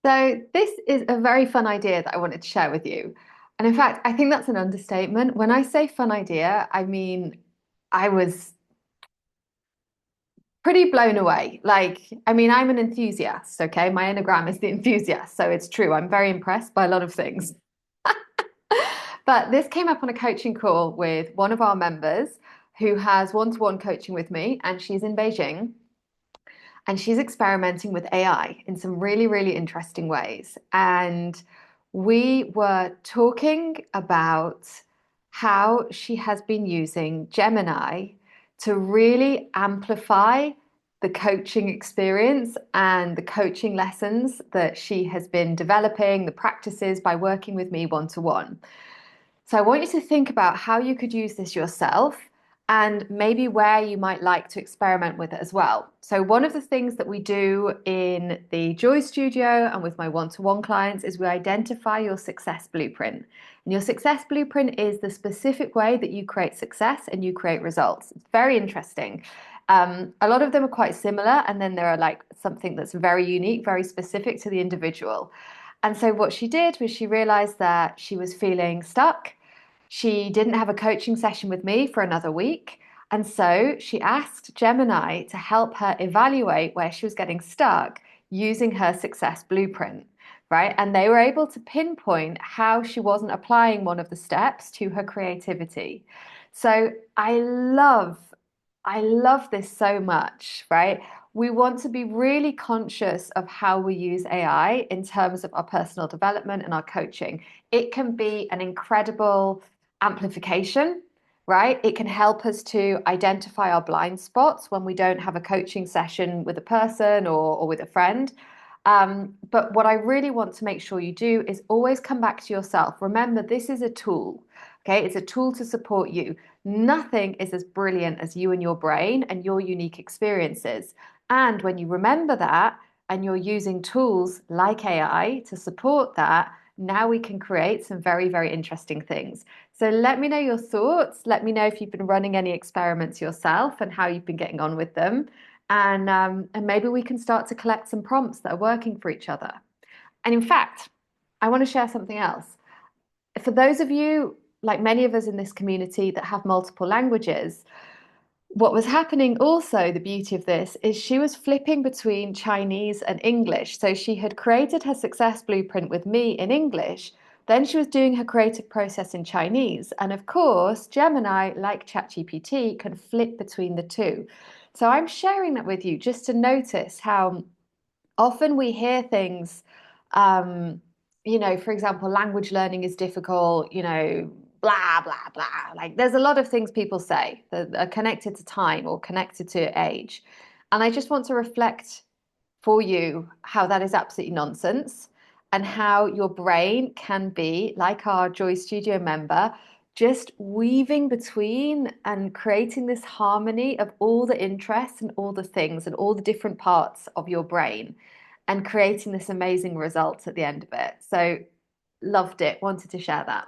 So this is a very fun idea that I wanted to share with you. And in fact, I think that's an understatement. When I say fun idea, I mean I was pretty blown away. I'm an enthusiast, okay? My Enneagram is the enthusiast, so it's true. I'm very impressed by a lot of things. But this came up on a coaching call with one of our members who has one-to-one coaching with me, and she's in Beijing. And she's experimenting with AI in some really, really interesting ways. And we were talking about how she has been using Gemini to really amplify the coaching experience and the coaching lessons that she has been developing, the practices by working with me one to one. So I want you to think about how you could use this yourself and maybe where you might like to experiment with it as well. So one of the things that we do in the Joy Studio and with my one-to-one clients is we identify your success blueprint. And your success blueprint is the specific way that you create success and you create results. It's very interesting. A lot of them are quite similar, and then there are like something that's very unique, very specific to the individual. And so what she did was she realized that she was feeling stuck. She didn't have a coaching session with me for another week. And so she asked Gemini to help her evaluate where she was getting stuck using her success blueprint, right? And they were able to pinpoint how she wasn't applying one of the steps to her creativity. So I love this so much, right? We want to be really conscious of how we use AI in terms of our personal development and our coaching. It can be an incredible amplification, right? It can help us to identify our blind spots when we don't have a coaching session with a person or with a friend. But what I really want to make sure you do is always come back to yourself. Remember, this is a tool, okay? It's a tool to support you. Nothing is as brilliant as you and your brain and your unique experiences. And when you remember that and you're using tools like AI to support that, now we can create some very, very interesting things. So let me know your thoughts. Let me know if you've been running any experiments yourself and how you've been getting on with them. And maybe we can start to collect some prompts that are working for each other. And in fact, I want to share something else. For those of you, like many of us in this community that have multiple languages, what was happening also, the beauty of this, is she was flipping between Chinese and English. So she had created her success blueprint with me in English. Then she was doing her creative process in Chinese. And of course, Gemini, like ChatGPT, can flip between the two. So I'm sharing that with you just to notice how often we hear things, um, for example, language learning is difficult, blah, blah, blah. Like there's a lot of things people say that are connected to time or connected to age. And I just want to reflect for you how that is absolutely nonsense and how your brain can be, like our Joy Studio member, just weaving between and creating this harmony of all the interests and all the things and all the different parts of your brain and creating this amazing result at the end of it. So loved it, wanted to share that.